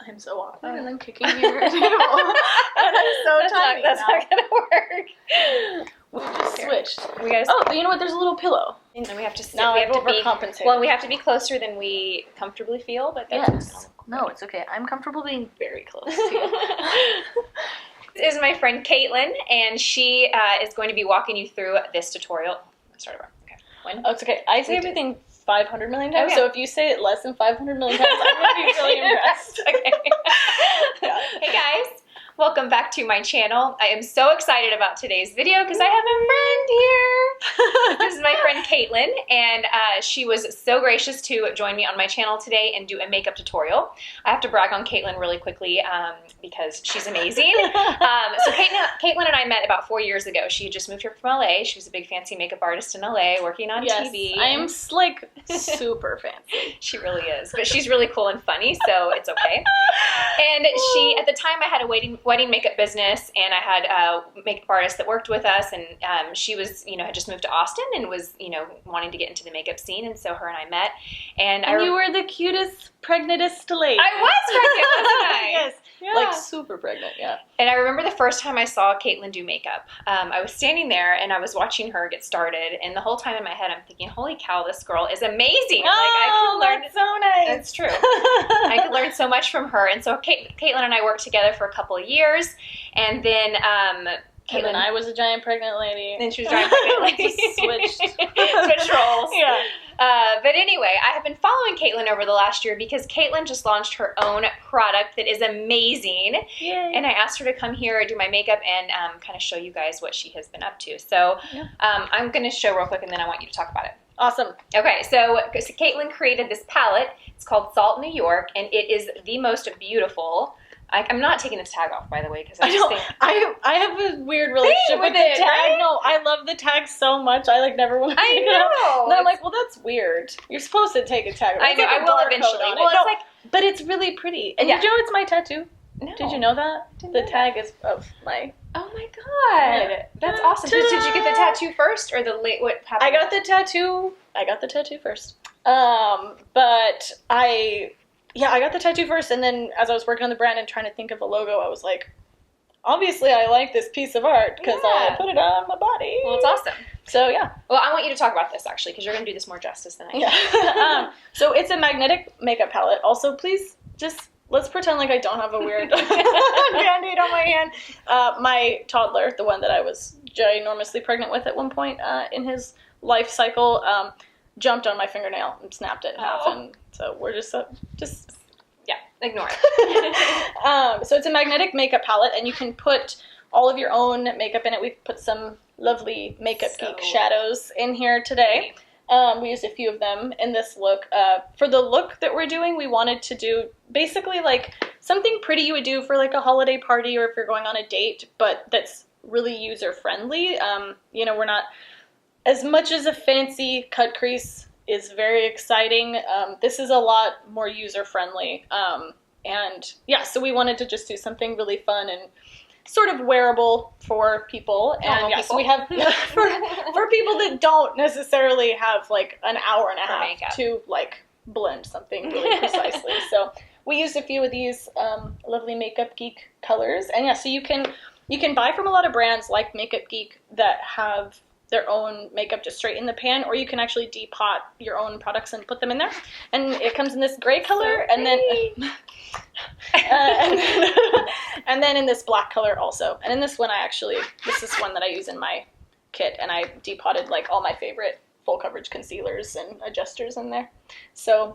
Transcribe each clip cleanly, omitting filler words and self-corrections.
I'm so awkward, and I'm kicking your table, and I'm so tiny. That's not gonna work. We just switched. We gotta. Oh, but you know what? There's a little pillow. And we have to sit. Now we have to be overcompensate. Well, we have to be closer than we comfortably feel, but that's Yes. No, it's okay. I'm comfortable being very close to you. This is my friend Katelyn, and she is going to be walking you through this tutorial. Let's start over. Okay. When? Oh, it's okay. I say everything 500 million times, Okay. so if you say it less than 500 million times, I'm going to be really impressed. Okay. Yeah. Hey guys, welcome back to my channel. I am so excited about today's video because I have a friend here. This is my friend Katelyn, and she was so gracious to join me on my channel today and do a makeup tutorial. I have to brag on Katelyn really quickly because she's amazing. So Katelyn and I met about 4 years ago. She had just moved here from LA. She was a big fancy makeup artist in LA working on TV. I am like super fancy. She really is, but she's really cool and funny, so it's okay. And she, at the time, I had a wedding makeup business, and I had a makeup artist that worked with us, and she was, had just moved to Austin and was, wanting to get into the makeup scene, and so her and I met. And you were the cutest, pregnantest lady. I was pregnant, wasn't I? Yes. Yeah. Like super pregnant, yeah. And I remember the first time I saw Katelyn do makeup. I was standing there and I was watching her get started, and the whole time in my head I'm thinking, holy cow, this girl is amazing. That's so nice. That's true. I could learn so much from her. And so Katelyn and I worked together for a couple of years, and then Katelyn and I was a giant pregnant lady. Then she was a giant pregnant lady. Just switched roles. Yeah. But anyway, I have been following Katelyn over the last year because Katelyn just launched her own product that is amazing. Yay. And I asked her to come here, do my makeup, and kind of show you guys what she has been up to. So I'm going to show real quick, and then I want you to talk about it. Awesome. Okay, so Katelyn created this palette. It's called Salt New York, and it is the most beautiful. I'm not taking the tag off, by the way, because I just think I have a weird relationship with the tag. Right? No, I love the tag so much. I never want to take it off. And I'm like, well, that's weird. You're supposed to take a tag off. I know. I will eventually. Well, but it's really pretty. And did you know it's my tattoo? No. Did you know that? The tag is of my. Oh my god, that's awesome. Did you get the tattoo first, or what happened? I got the tattoo first. But I got the tattoo first, and then as I was working on the brand and trying to think of a logo, I was like, obviously I like this piece of art because I put it on my body. Well, it's awesome. So yeah. Well, I want you to talk about this actually because you're going to do this more justice than I can. Yeah. So it's a magnetic makeup palette. Also, please just let's pretend like I don't have a weird Band-Aid on my hand. My toddler, the one that I was ginormously pregnant with at one point in his life cycle, jumped on my fingernail and snapped it in half, and so we're just ignore it. So it's a magnetic makeup palette, and you can put all of your own makeup in it. We've put some lovely Makeup Geek shadows in here today. We used a few of them in this look. For the look that we're doing, we wanted to do basically like something pretty you would do for like a holiday party or if you're going on a date, but that's really user friendly. We're not as much as a fancy cut crease is very exciting. This is a lot more user-friendly. So we wanted to just do something really fun and sort of wearable for people. And so we have, for people that don't necessarily have like an hour and a half to like blend something really precisely. So we used a few of these lovely Makeup Geek colors. And so you can buy from a lot of brands like Makeup Geek that have their own makeup just straight in the pan, or you can actually depot your own products and put them in there. And it comes in this gray color, and then and then in this black color also. And in this one, this is one that I use in my kit, and I depotted like all my favorite full coverage concealers and adjusters in there. So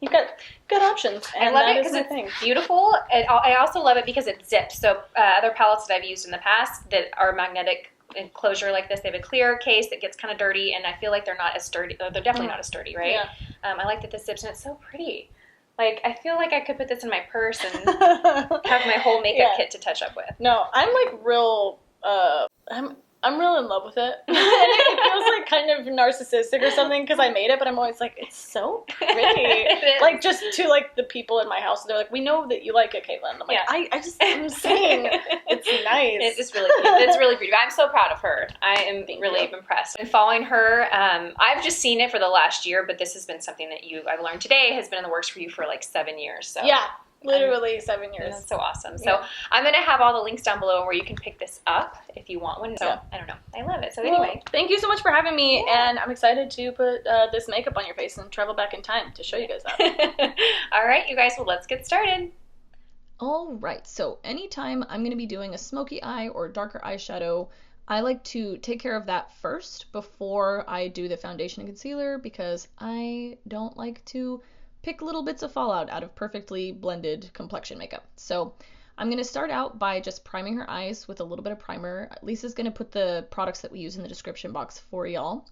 you've got good options. And I love it because it's beautiful. I also love it because it zips. So other palettes that I've used in the past that are magnetic enclosure like this, they have a clear case that gets kind of dirty, and I feel like they're not as sturdy. They're definitely not as sturdy, right? Yeah. I like that this zips, and it's so pretty. Like, I feel like I could put this in my purse and have my whole makeup kit to touch up with. No, I'm like real, I'm real in love with it. And it feels like kind of narcissistic or something because I made it, but I'm always like, it's so pretty. Like, just to like the people in my house, they're like, we know that you like it, Katelyn. I'm like, I'm saying it's nice. It's really cute. It's really pretty. I'm so proud of her. I am really impressed. And following her, I've just seen it for the last year, but this has been something that I've learned today has been in the works for you for like 7 years. So. Yeah. Literally 7 years. That's so awesome. So I'm going to have all the links down below where you can pick this up if you want one. So I don't know. I love it. So anyway. Thank you so much for having me. And I'm excited to put this makeup on your face and travel back in time to show you guys that. All right, you guys. Well, let's get started. All right. So anytime I'm going to be doing a smoky eye or darker eyeshadow, I like to take care of that first before I do the foundation and concealer, because I don't like to pick little bits of fallout out of perfectly blended complexion makeup. So I'm going to start out by just priming her eyes with a little bit of primer. Lisa's going to put the products that we use in the description box for y'all.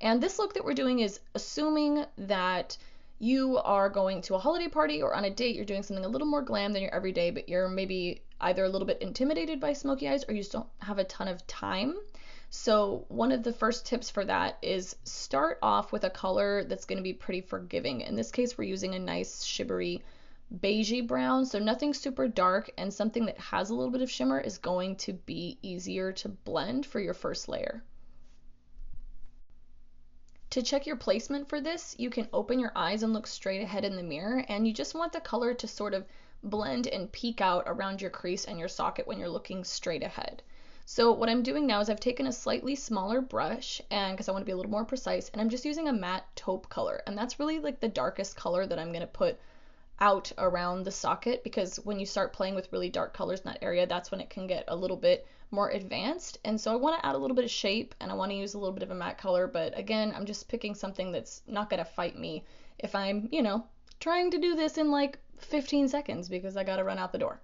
And this look that we're doing is assuming that you are going to a holiday party or on a date, you're doing something a little more glam than your everyday, but you're maybe either a little bit intimidated by smoky eyes or you just don't have a ton of time. So one of the first tips for that is start off with a color that's going to be pretty forgiving. In this case, we're using a nice shimmery beigey brown, so nothing super dark, and something that has a little bit of shimmer is going to be easier to blend for your first layer. To check your placement for this, you can open your eyes and look straight ahead in the mirror, and you just want the color to sort of blend and peek out around your crease and your socket when you're looking straight ahead. So what I'm doing now is I've taken a slightly smaller brush, and because I want to be a little more precise, and I'm just using a matte taupe color, and that's really like the darkest color that I'm going to put out around the socket, because when you start playing with really dark colors in that area, that's when it can get a little bit more advanced. And so I want to add a little bit of shape, and I want to use a little bit of a matte color, but again, I'm just picking something that's not going to fight me if I'm, you know, trying to do this in like 15 seconds because I got to run out the door.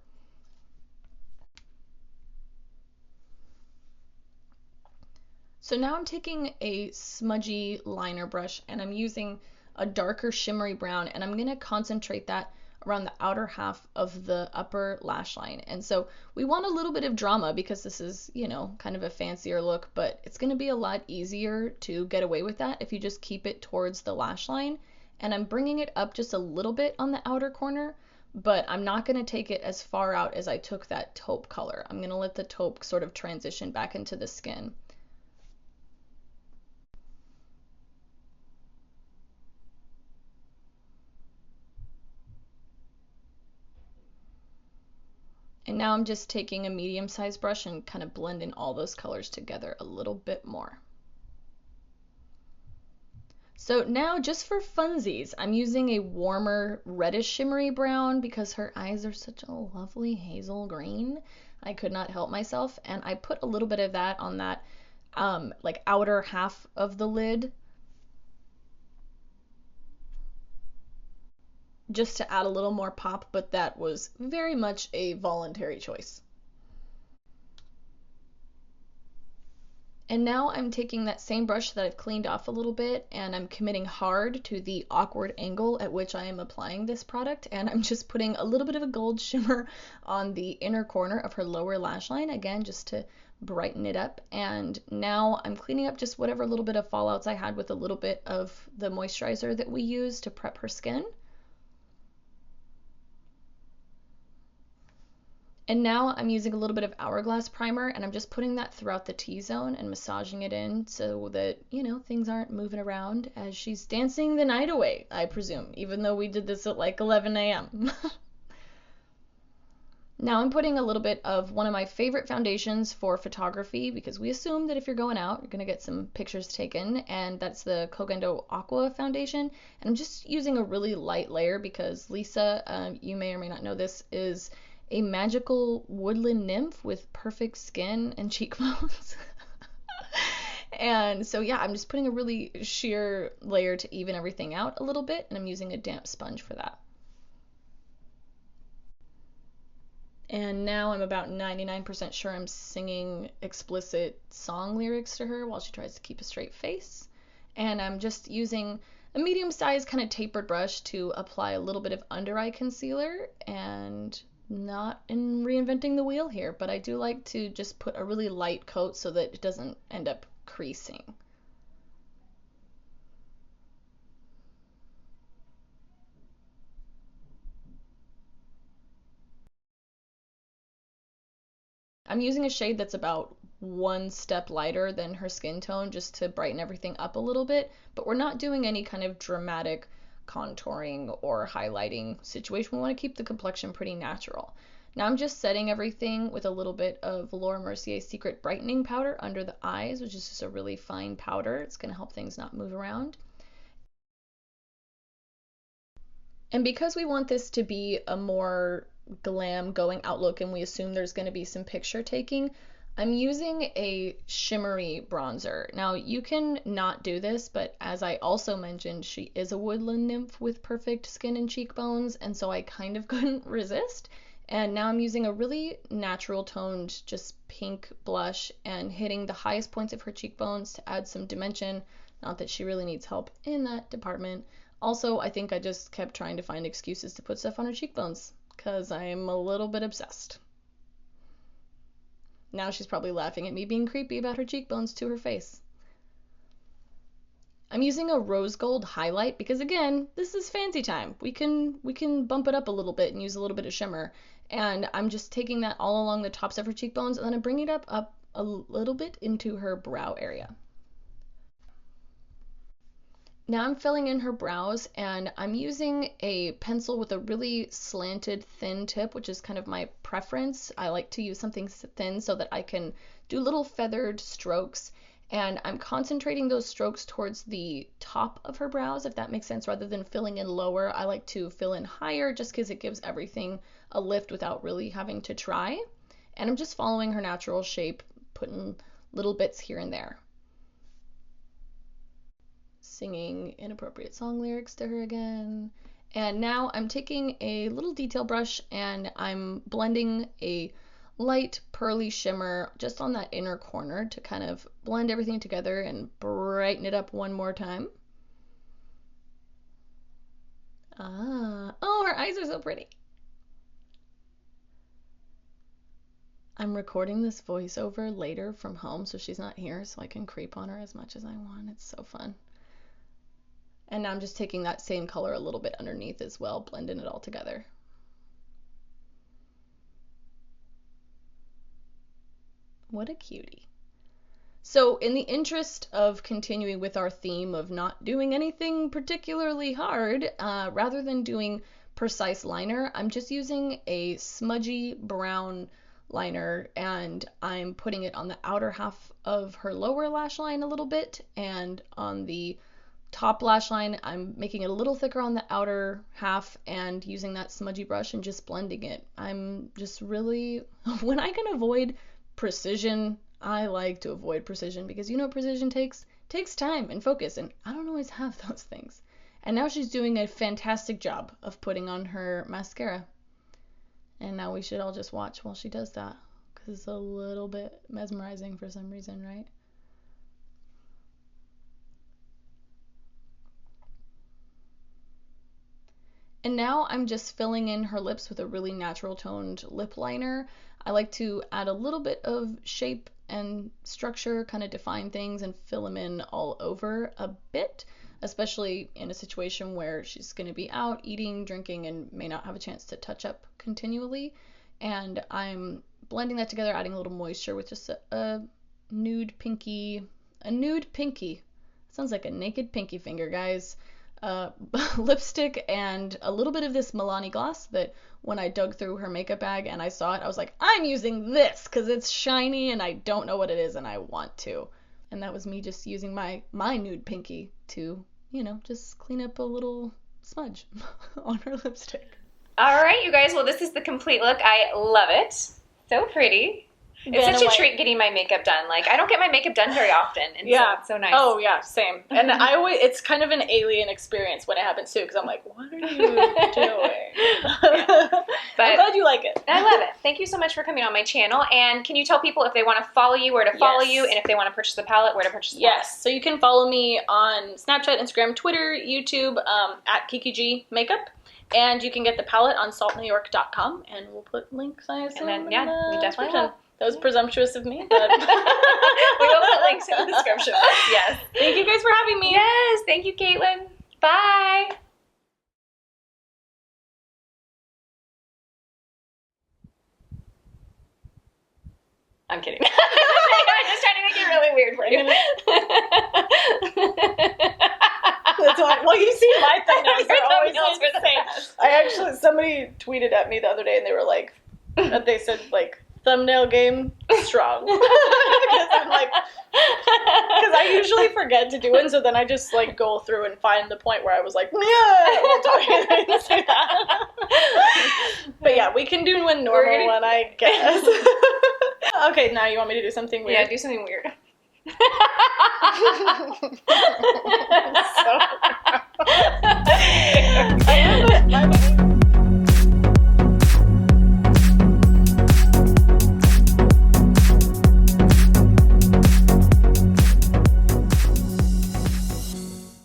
So now I'm taking a smudgy liner brush and I'm using a darker shimmery brown, and I'm going to concentrate that around the outer half of the upper lash line. And so we want a little bit of drama because this is, you know, kind of a fancier look, but it's going to be a lot easier to get away with that if you just keep it towards the lash line. And I'm bringing it up just a little bit on the outer corner, but I'm not going to take it as far out as I took that taupe color. I'm going to let the taupe sort of transition back into the skin. And now I'm just taking a medium-sized brush and kind of blending all those colors together a little bit more. So now, just for funsies, I'm using a warmer reddish shimmery brown because her eyes are such a lovely hazel green. I could not help myself, and I put a little bit of that on that like outer half of the lid, just to add a little more pop, but that was very much a voluntary choice. And now I'm taking that same brush that I've cleaned off a little bit, and I'm committing hard to the awkward angle at which I am applying this product, and I'm just putting a little bit of a gold shimmer on the inner corner of her lower lash line, again, just to brighten it up. And now I'm cleaning up just whatever little bit of fallouts I had with a little bit of the moisturizer that we use to prep her skin. And now I'm using a little bit of Hourglass primer, and I'm just putting that throughout the T-zone and massaging it in so that, you know, things aren't moving around as she's dancing the night away, I presume, even though we did this at like 11 a.m. Now I'm putting a little bit of one of my favorite foundations for photography, because we assume that if you're going out, you're going to get some pictures taken, and that's the Kogendo Aqua foundation. And I'm just using a really light layer because Lisa, you may or may not know this, is a magical woodland nymph with perfect skin and cheekbones. And so yeah, I'm just putting a really sheer layer to even everything out a little bit, and I'm using a damp sponge for that. And now I'm about 99% sure I'm singing explicit song lyrics to her while she tries to keep a straight face. And I'm just using a medium-sized kind of tapered brush to apply a little bit of under eye concealer, and not in reinventing the wheel here, but I do like to just put a really light coat so that it doesn't end up creasing. I'm using a shade that's about one step lighter than her skin tone just to brighten everything up a little bit, but we're not doing any kind of dramatic contouring or highlighting situation. We want to keep the complexion pretty natural. Now I'm just setting everything with a little bit of Laura Mercier's Secret Brightening Powder under the eyes, which is just a really fine powder. It's going to help things not move around. And because we want this to be a more glam going outlook and we assume there's going to be some picture taking, I'm using a shimmery bronzer. Now you can not do this, but as I also mentioned, she is a woodland nymph with perfect skin and cheekbones, and so I kind of couldn't resist. And now I'm using a really natural toned, just pink blush and hitting the highest points of her cheekbones to add some dimension. Not that she really needs help in that department. Also, I think I just kept trying to find excuses to put stuff on her cheekbones, because I'm a little bit obsessed. Now she's probably laughing at me being creepy about her cheekbones to her face. I'm using a rose gold highlight because, again, this is fancy time. We can bump it up a little bit and use a little bit of shimmer. And I'm just taking that all along the tops of her cheekbones, and then I'm bringing it up a little bit into her brow area. Now I'm filling in her brows, and I'm using a pencil with a really slanted thin tip, which is kind of my preference. I like to use something thin so that I can do little feathered strokes, and I'm concentrating those strokes towards the top of her brows, if that makes sense, rather than filling in lower. I like to fill in higher just because it gives everything a lift without really having to try. And I'm just following her natural shape, putting little bits here and there. Singing inappropriate song lyrics to her again. And now I'm taking a little detail brush and I'm blending a light pearly shimmer just on that inner corner to kind of blend everything together and brighten it up one more time. Oh, her eyes are so pretty. I'm recording this voiceover later from home, so she's not here, so I can creep on her as much as I want. It's so fun. And now I'm just taking that same color a little bit underneath as well, blending it all together. What a cutie. So in the interest of continuing with our theme of not doing anything particularly hard, rather than doing precise liner, I'm just using a smudgy brown liner, and I'm putting it on the outer half of her lower lash line a little bit, and on the top lash line I'm making it a little thicker on the outer half and using that smudgy brush and just blending it. I'm just really, when I can avoid precision, I like to avoid precision, because you know precision takes time and focus, and I don't always have those things. And now she's doing a fantastic job of putting on her mascara. And now we should all just watch while she does that, because it's a little bit mesmerizing for some reason, right? And now I'm just filling in her lips with a really natural toned lip liner. I like to add a little bit of shape and structure, kind of define things and fill them in all over a bit, especially in a situation where she's going to be out eating, drinking, and may not have a chance to touch up continually. And I'm blending that together, adding a little moisture with just a nude pinky. Sounds like a naked pinky finger, guys. Lipstick and a little bit of this Milani gloss that when I dug through her makeup bag and I saw it, I was like, I'm using this because it's shiny and I don't know what it is and I want to. And that was me just using my nude pinky to, just clean up a little smudge on her lipstick. All right, you guys. Well, this is the complete look. I love it. So pretty. It's such a treat getting my makeup done. Like, I don't get my makeup done very often, and so it's so nice. Oh, yeah, same. And it's kind of an alien experience when it happens, too, because I'm like, what are you doing? But I'm glad you like it. I love it. Thank you so much for coming on my channel. And can you tell people if they want to follow you, where to follow you, and if they want to purchase the palette, where to purchase the palette? Yes. So you can follow me on Snapchat, Instagram, Twitter, YouTube, at Kiki G Makeup. And you can get the palette on saltnewyork.com, and we'll put links, I assume. And then, we definitely will. That was presumptuous of me, but we will put links in the description. Yes. Thank you guys for having me. Yes. Thank you, Katelyn. Bye. I'm kidding. I'm just trying to make it really weird for you. That's why. Well, you see my thumbnails. Your They're always thumbnails were the insane. best. I actually, somebody tweeted at me the other day, and they were like, they said like, thumbnail game strong. Because I'm like, because I usually forget to do it, so then I just like go through and find the point where I was like, yeah, while talking. I didn't say that. But yeah, we can do a normal one, I guess. Okay, now you want me to do something weird? Yeah, do something weird. I have